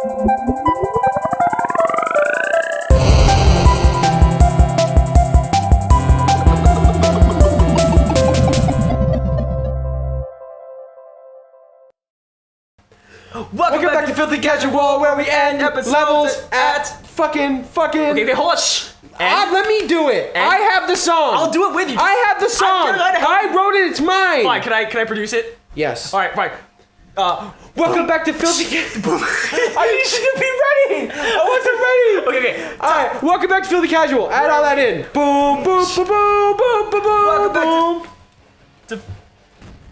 Welcome back to Philthy Casual, where we end levels at fucking. Okay, hold on. Shh. Let me do it. I have the song. I'll do it with you. I have the song. I wrote it. It's mine. Fine. Can I produce it? Yes. All right. Fine. Welcome back to Philthy Casual. I should be ready. I wasn't ready. Okay. All right. Welcome back to Philthy Casual. Add all that in. Boom, boom, boom, boom, boom, boom, boom. Welcome back to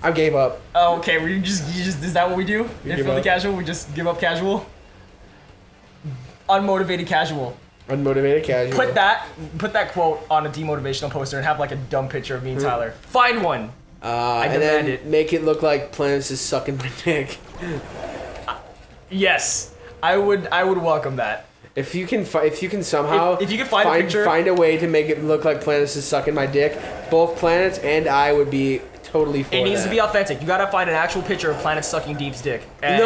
I gave up. Oh, okay. You just is that what we do? In Philthy Casual, we just give up casual. Unmotivated casual. Unmotivated casual. Put that quote on a demotivational poster and have like a dumb picture of me and Tyler. Find one. I demand it. Make it look like Planetz is sucking my dick. Yes, I would welcome that. If you can somehow if you can find a picture, find a way to make it look like Planetz is sucking my dick, both Planetz and I would be totally for it needs that. to be authentic. You gotta find an actual picture of Planetz sucking Deep's dick. And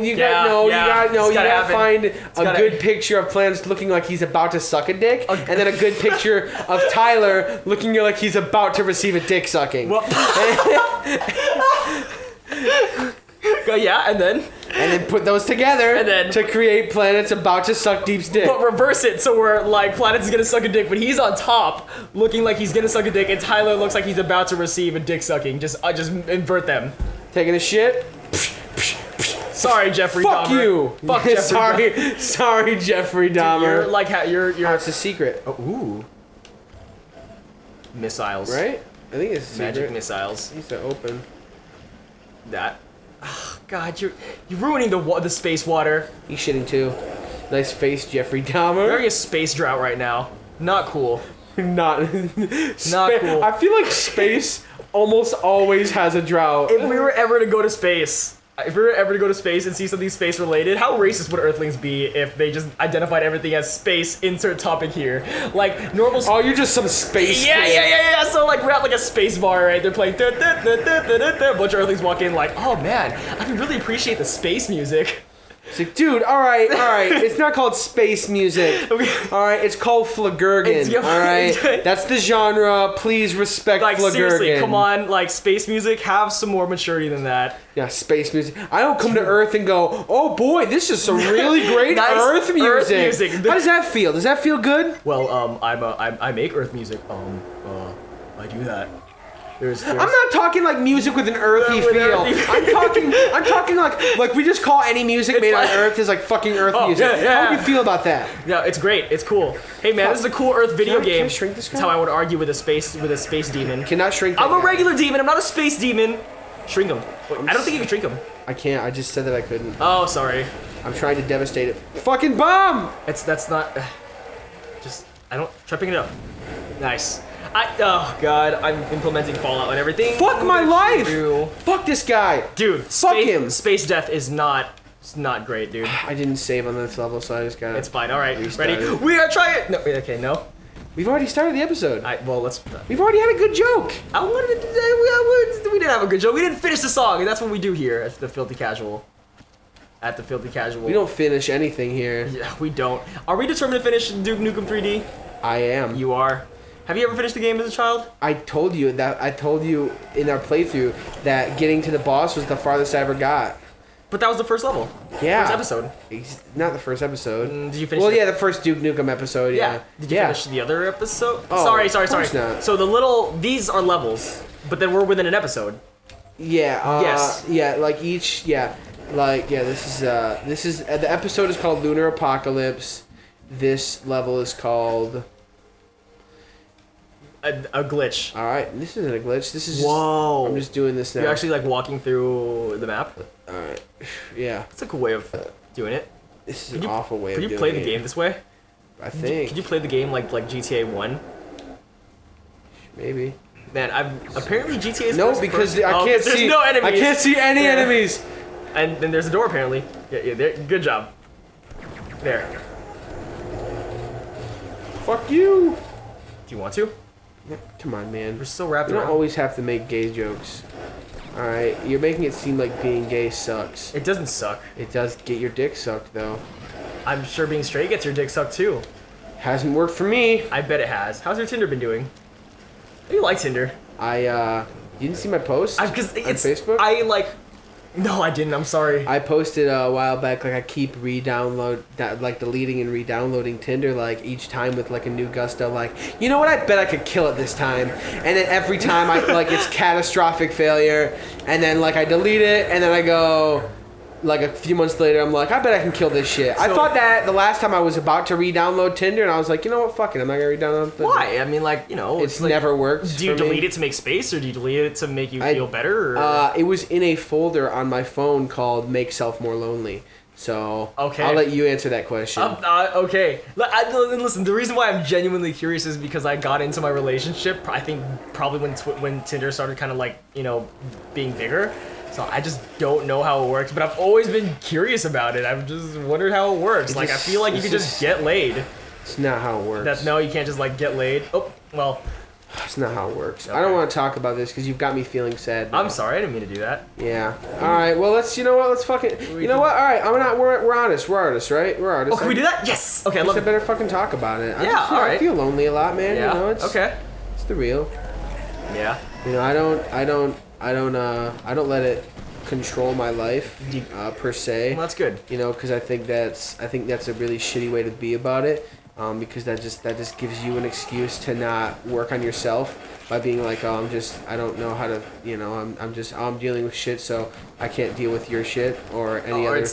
you gotta find a good picture of Planetz looking like he's about to suck a dick, and then a good picture of Tyler looking like he's about to receive a dick sucking. Well, yeah, and then put those together and then to create Planetz about to suck Deep's dick. But reverse it, so we're like Planetz is gonna suck a dick, but he's on top, looking like he's gonna suck a dick, and Tyler looks like he's about to receive a dick sucking. Just invert them. Taking a shit. Sorry, Jeffrey Dahmer. Fuck you. Fuck Jeffrey. Sorry, Jeffrey Dahmer. You're like you're. It's a secret. Oh, ooh. Missiles. Right? I think it's a magic secret. missiles. Needs to open. That. Oh, God, you're ruining the space water. He's shitting too. Nice face, Jeffrey Dahmer. We're having a space drought right now. Not cool. Not cool. I feel like space almost always has a drought. If we were ever to go to space. If we were ever to go to space and see something space related, how racist would Earthlings be if they just identified everything as space, insert topic here? Like, normal... Oh, you're just some space Yeah. So, like, we're at, like, a space bar, right? They're playing... A bunch of Earthlings walk in like, oh, man, I can really appreciate the space music. It's like, dude, all right. It's not called space music. All right, it's called Flagurgan. All right, that's the genre. Please respect Flagurgan. Seriously, come on, like space music, have some more maturity than that. Yeah, space music. I don't come to Earth and go, oh boy, this is some really great nice Earth music. Earth music. How does that feel? Does that feel good? Well, I make Earth music. I do that. There's I'm not talking like music with an earthy feel. I'm talking like we just call any music made on Earth as like fucking Earth music. Yeah. How do you feel about that? Yeah, it's great. It's cool. Hey man, this is a cool Earth video game. Can I shrink this guy? That's how I would argue with a space demon. Cannot shrink that I'm a guy. regular demon. I'm not a space demon. Shrink him. Wait, I don't think you can shrink him. I can't. I just said that I couldn't. Oh, sorry. I'm trying to devastate it. Fucking bomb! That's not. Try picking it up. Nice. Oh god, I'm implementing Fallout and everything. Fuck my life! Fuck this guy! Dude, fuck him! Space death is not great, dude. I didn't save on this level, so I just got it. It's fine, alright. Ready? We are trying. No, okay, no. We've already started the episode. Let's. We've already had a good joke. We didn't have a good joke. We didn't finish the song, and that's what we do here at the Philthy Casual. We don't finish anything here. Yeah, we don't. Are we determined to finish Duke Nukem 3D? I am. You are. Have you ever finished the game as a child? I told you in our playthrough that getting to the boss was the farthest I ever got. But that was the first level. Yeah. First episode. Not the first episode. Did you finish? Well, yeah, the first Duke Nukem episode. Yeah. Did you finish the other episode? Oh, sorry. Not. So these are levels, but then we're within an episode. Yeah. Yes. Yeah. Like each. Yeah. Like yeah. This is the episode is called Lunar Apocalypse. This level is called. A glitch. All right, this isn't a glitch. This is. Whoa. I'm just doing this now. You're actually like walking through the map. All right. Yeah. It's a cool way of doing it. This is an awful way of doing it. Could you play the game this way? I think. Could you play the game like GTA 1? Maybe. Man, apparently GTA is no, because I can't see. There's no enemies. I can't see any enemies. And then there's a door apparently. Yeah. There. Good job. There. Fuck you. Do you want to? Come on, man. We're so wrapped You around. don't always have to make gay jokes. All right, you're making it seem like being gay sucks. It doesn't suck. It does get your dick sucked though. I'm sure being straight gets your dick sucked too. Hasn't worked for me. I bet it has. How's your Tinder been doing? How do you like Tinder? You didn't see my post? Because on Facebook? No, I didn't. I'm sorry. I posted a while back, like I keep deleting and re-downloading Tinder, like each time with like a new gusto, like, you know what, I bet I could kill it this time. And then every time it's catastrophic failure, and then like I delete it, and then I go, like a few months later, I'm like, I bet I can kill this shit. I thought that the last time I was about to re-download Tinder, and I was like, you know what, fuck it, I'm not gonna re-download Tinder. Why? I mean, like, you know, it's like, never worked. Do you delete it to make space, or do you delete it to make you feel better? Or? It was in a folder on my phone called "Make Self More Lonely." So okay. I'll let you answer that question. Okay. Listen, the reason why I'm genuinely curious is because I got into my relationship, I think probably when Tinder started kind of like, you know, being bigger. So I just don't know how it works, but I've always been curious about it. I've just wondered how it works. I feel like you can just get laid. It's not how it works. No, you can't just like get laid. Oh, well. It's not how it works. Okay. I Okay. don't want to talk about this because you've got me feeling sad now. I'm sorry, I didn't mean to do that. Yeah. All right. Well, let's fucking. You know what? All right. We're honest. We're artists, right? We're artists. Oh, can we do that? Yes. Okay. I better fucking talk about it. I feel lonely a lot, man. Yeah. You know, it's okay. It's the real. Yeah. You know, I don't let it control my life per se. Well, that's good. You know, because I think that's a really shitty way to be about it. Because that just gives you an excuse to not work on yourself by being like, oh, I don't know how to, you know, I'm dealing with shit, so I can't deal with your shit or any other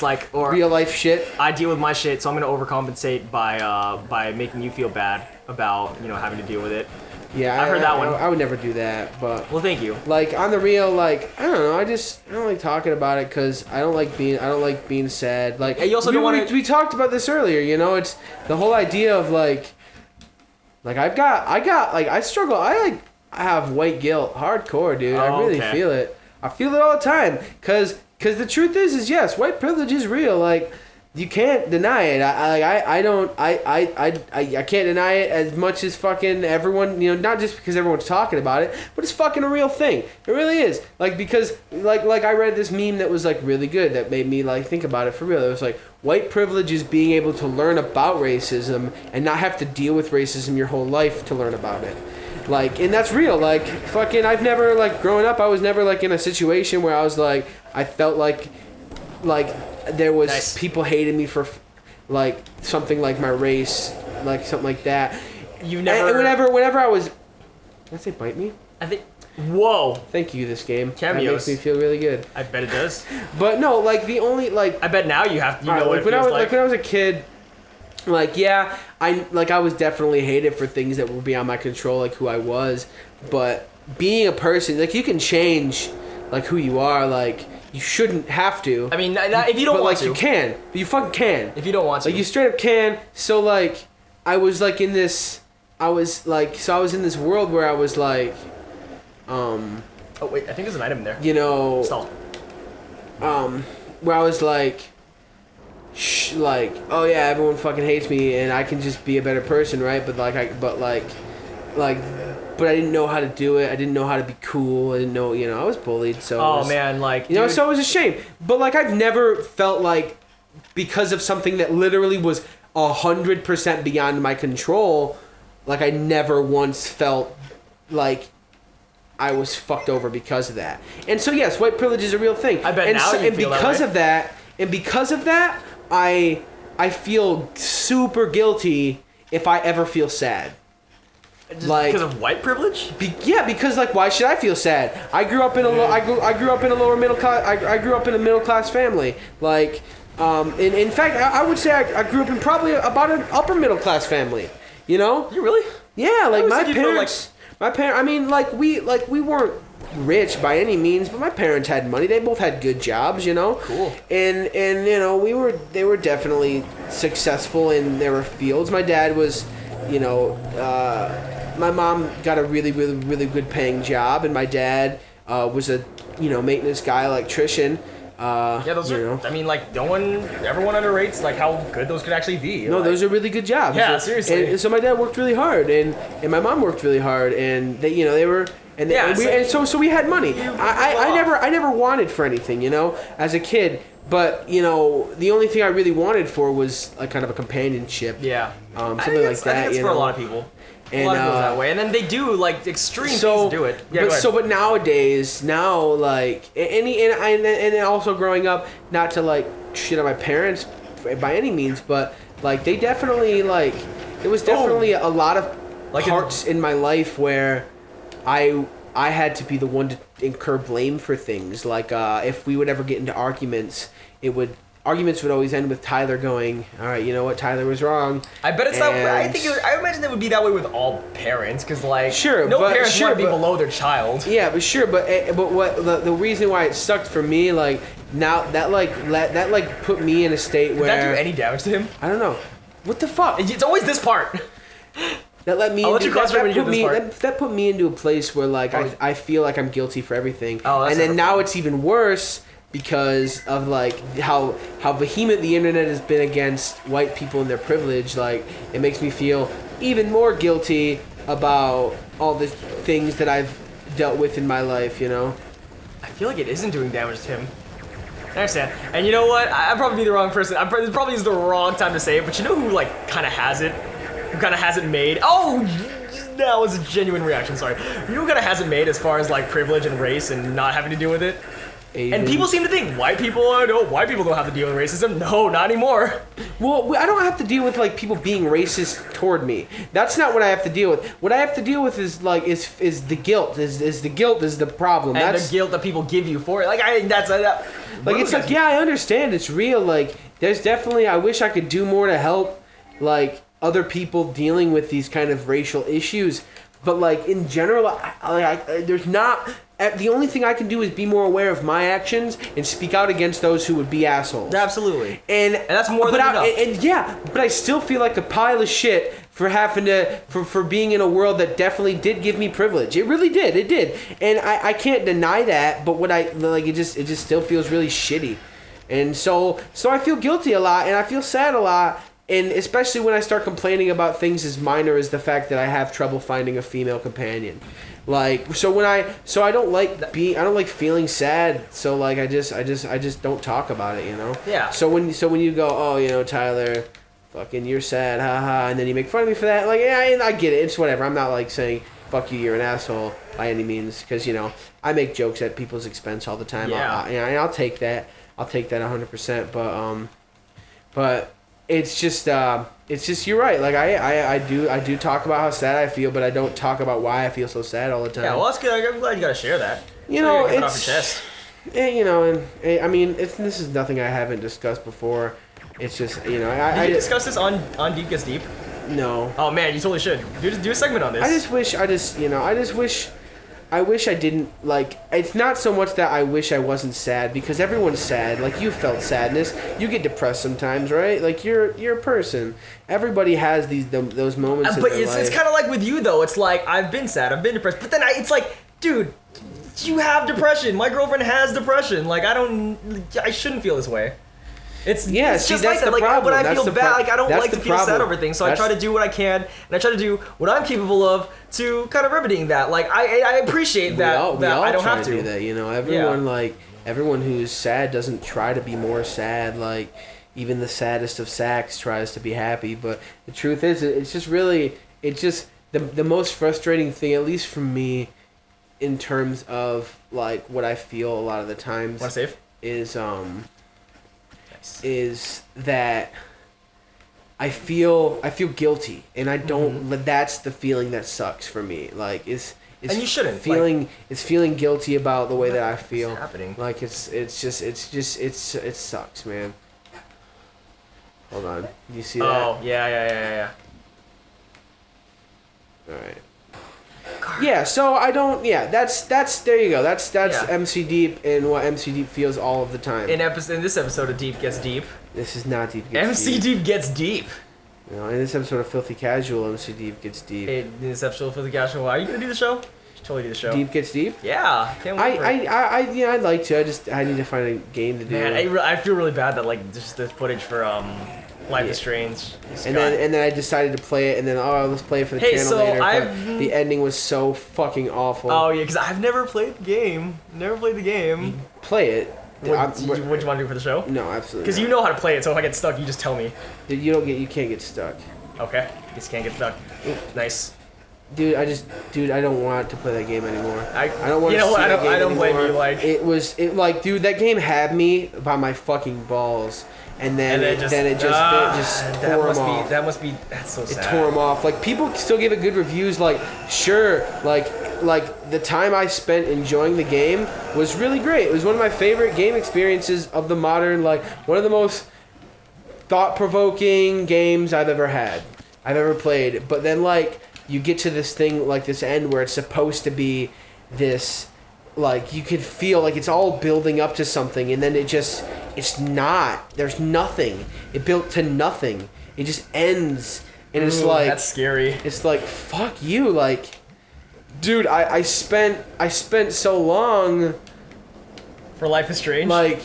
real life shit. I deal with my shit, so I'm gonna overcompensate by making you feel bad about, you know, having to deal with it. Yeah, I've heard that one. I would never do that, but well, thank you. Like on the real, like I don't know, I don't like talking about it because I don't like being sad. Like hey, you also don't want to. We talked about this earlier. You know, it's the whole idea of like I struggle. I have white guilt, hardcore, dude. I really feel it. I feel it all the time, cause the truth is yes, white privilege is real. Like. You can't deny it. I can't deny it as much as fucking everyone, you know, not just because everyone's talking about it, but it's fucking a real thing. It really is. Like, because, like I read this meme that was, like, really good that made me, like, think about it for real. It was, like, white privilege is being able to learn about racism and not have to deal with racism your whole life to learn about it. Like, and that's real. Like, fucking, I've never, like, growing up, I was never, like, in a situation where I was, like, I felt like there was people hating me for like something like my race, like something like that. You've never. And whenever I was, did I say bite me? I think. Whoa. Thank you, this game. Cameos. That makes me feel really good. I bet it does. But no, like the only like. I bet now you know what it feels like. Like when I was a kid, like yeah, I was definitely hated for things that were beyond my control, like who I was. But being a person, like you can change, like who you are, like. You shouldn't have to. I mean, if you don't want to. But, like, you can. You fucking can. If you don't want to. Like, you straight up can. So, like, I was, like, in this... I was in this world where I was, like... Oh, wait. I think there's an item there. You know... Stall. Where I was, like... oh, yeah, everyone fucking hates me, and I can just be a better person, right? But, but I didn't know how to do it. I didn't know how to be cool. I didn't know, you know, I was bullied. So man, like, you know, so it was a shame. But like, I've never felt like because of something that literally was 100% beyond my control. Like, I never once felt like I was fucked over because of that. And so yes, white privilege is a real thing. I bet and now you feel because that way. because of that, I feel super guilty if I ever feel sad. Just like because of white privilege? Because like why should I feel sad? I grew up in a I grew up in a lower middle class. I grew up in a middle class family. Like, in fact, I would say I grew up in probably about an upper middle class family. You know? You really? Yeah, like my parents. I mean, like we weren't rich by any means, but my parents had money. They both had good jobs, you know. Cool. And you know they were definitely successful in their fields. My dad was, you know. My mom got a really, really, really good paying job, and my dad was a, you know, maintenance guy, electrician. Yeah, those are. Know. I mean, like, everyone underrates like how good those could actually be. No, like, those are really good jobs. Yeah, seriously. And so my dad worked really hard, and my mom worked really hard, and they, you know, And so we had money. I never wanted for anything, you know, as a kid. But you know, the only thing I really wanted for was like kind of a companionship. Yeah. Something like that. I think it's for a lot of people. And, a lot of people that way, and then they do like extreme things to do it. Yeah, but nowadays, like and also growing up, not to like shit on my parents by any means, but like they definitely like there was definitely a lot of parts in my life where I had to be the one to incur blame for things. Like if we would ever get into arguments, arguments would always end with Tyler going, all right, you know what, Tyler was wrong. I bet it's that way. I imagine it would be that way with all parents, because like no parents want to be below their child. Yeah, but what the reason why it sucked for me, like now that put me in a state where. Did that do any damage to him? I don't know. What the fuck? It's always this part. That let me. That put me into a place where like I feel like I'm guilty for everything. And then now it's even worse because of like how vehement the internet has been against white people and their privilege. Like it makes me feel even more guilty about all the things that I've dealt with in my life. You know. I feel like it isn't doing damage to him. I understand. And you know what? I'd probably be the wrong person. This probably is the wrong time to say it, but you know who like kind of has it? Who kind of has it made? Oh, that was a genuine reaction, sorry. You know who kind of has it made as far as like privilege and race and not having to deal with it? Asian. And people seem to think white people don't have to deal with racism. No, not anymore. Well, I don't have to deal with like people being racist toward me. That's not what I have to deal with. What I have to deal with is like is the guilt. Is the guilt is the problem. And the guilt that people give you for it. Like it's like yeah, I understand it's real. Like there's definitely I wish I could do more to help like other people dealing with these kind of racial issues, but like in general, there's not. The only thing I can do is be more aware of my actions and speak out against those who would be assholes. Absolutely. And that's more than enough. But I still feel like a pile of shit for having to for being in a world that definitely did give me privilege. It really did. It did, and I can't deny that. But it just still feels really shitty, and so I feel guilty a lot, and I feel sad a lot. And especially when I start complaining about things as minor as the fact that I have trouble finding a female companion. Like I don't like feeling sad. So like I just don't talk about it, you know? Yeah. So when you go, oh, you know, Tyler, fucking you're sad, haha, and then you make fun of me for that, like yeah, I get it. It's whatever. I'm not like saying fuck you, you're an asshole by any means, because you know I make jokes at people's expense all the time. Yeah. I'll take that. I'll take that 100%. But. It's just you're right. Like I do talk about how sad I feel, but I don't talk about why I feel so sad all the time. Yeah, well that's good. I'm glad you got to share that. You know, it's off your chest. You know, and I mean, this is nothing I haven't discussed before. It's just you know, Did you discuss this on Deep Gets Deep? No. Oh man, you totally should. Do a segment on this. I wish I didn't, like, it's not so much that I wish I wasn't sad, because everyone's sad. Like, you felt sadness. You get depressed sometimes, right? Like, you're a person. Everybody has those moments in their life. But it's kind of like with you, though. It's like, I've been sad, I've been depressed. But then it's like, dude, you have depression. My girlfriend has depression. Like, I shouldn't feel this way. It's just like that. Like when I feel bad, like I don't like to feel sad over things, so I try to do what I can, and I try to do what I'm capable of to kind of remedying that. Like I appreciate that I don't have to do that. You know, everyone who's sad doesn't try to be more sad. Like even the saddest of sacks tries to be happy, but the truth is, it's just the most frustrating thing, at least for me, in terms of like what I feel a lot of the times. Want to save? Is that I feel guilty, and I don't. Mm-hmm. That's the feeling that sucks for me. Like and you shouldn't feeling guilty about the way that I feel. What's happening? Like it sucks, man. Hold on, you see that? Oh yeah. All right. Yeah, so I don't. Yeah, that's there you go. That's MC Deep and what MC Deep feels all of the time. In this episode of Deep Gets Deep. This is not Deep Gets Deep. MC Deep gets deep. You know, in this episode of Philthy Casual, MC Deep gets deep. In this episode of Philthy Casual, are you gonna do the show? You should totally do the show. Deep Gets Deep. Yeah, can't wait. I'd like to. I need to find a game to do. Man, I feel really bad that like just the footage for Life is Strange. And then I decided to play it, and then let's play it for the channel later. But the ending was so fucking awful. Oh yeah, because I've never played the game. Play it. What you want to do for the show? No, absolutely. Because you know how to play it, so if I get stuck, you just tell me. Dude, you can't get stuck. Okay, just can't get stuck. Nice. Dude, I don't want to play that game anymore. I don't want to see that game I don't blame you. Dude, that game had me by my fucking balls, and then it just tore him off. That's so sad. It tore him off. Like, people still give it good reviews. Like, sure, like the time I spent enjoying the game was really great. It was one of my favorite game experiences of the modern, like one of the most thought-provoking games I've ever played. But then, like, you get to this thing, like this end where it's supposed to be this, like, you could feel like it's all building up to something, and then it's not. There's nothing. It built to nothing. It just ends, and it's like, that's scary. It's like, fuck you, like, dude, I spent so long for Life is Strange. Like,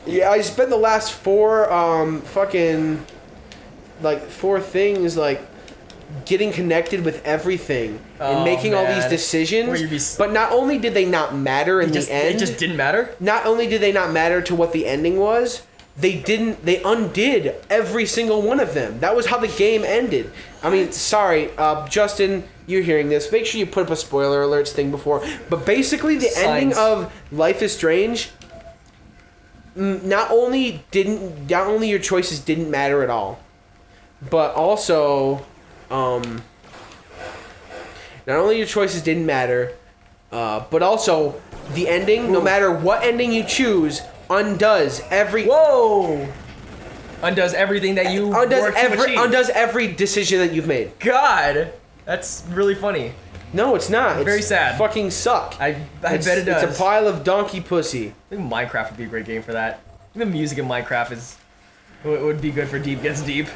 yeah, I spent the last four things, like, getting connected with everything and making all these decisions. But not only did they not matter in the end, it just didn't matter. Not only did they not matter to what the ending was, they undid every single one of them. That was how the game ended. I mean, sorry, Justin, you're hearing this. Make sure you put up a spoiler alerts thing before. But basically, the ending of Life is Strange, not only your choices didn't matter at all, but also, not only your choices didn't matter, but also the ending, no matter what ending you choose, undoes every... Whoa! Undoes everything that you worked to achieve. Undoes every decision that you've made. God! That's really funny. No, it's not. It's very sad. Fucking suck. I bet it does. It's a pile of donkey pussy. I think Minecraft would be a great game for that. The music in Minecraft would be good for Deep Gets Deep.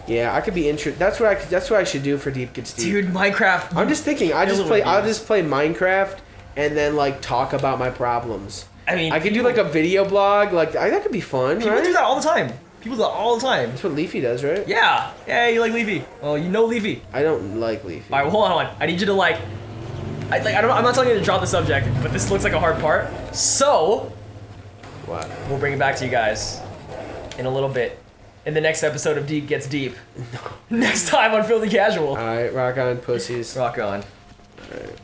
Yeah, I could be interested. That's what I should do for Deep Gets Deep. Dude, Minecraft. I'm just thinking. I'll just play Minecraft and then, like, talk about my problems. I mean, I could do like a video blog. Like, that could be fun. People do that all the time. That's what Leafy does, right? Yeah. Yeah, you like Leafy. Well, you know Leafy. I don't like Leafy. All right, well, hold on. I need you to I'm not telling you to drop the subject, but this looks like a hard part. So, what? We'll bring it back to you guys in a little bit. In the next episode of Deep Gets Deep. No. Next time on Philthy Casual. All right, rock on, pussies. Rock on. All right.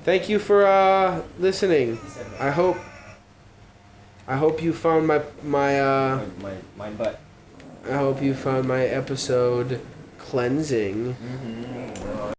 Thank you for listening. I hope you found my butt. I hope you found my episode cleansing. Mm-hmm.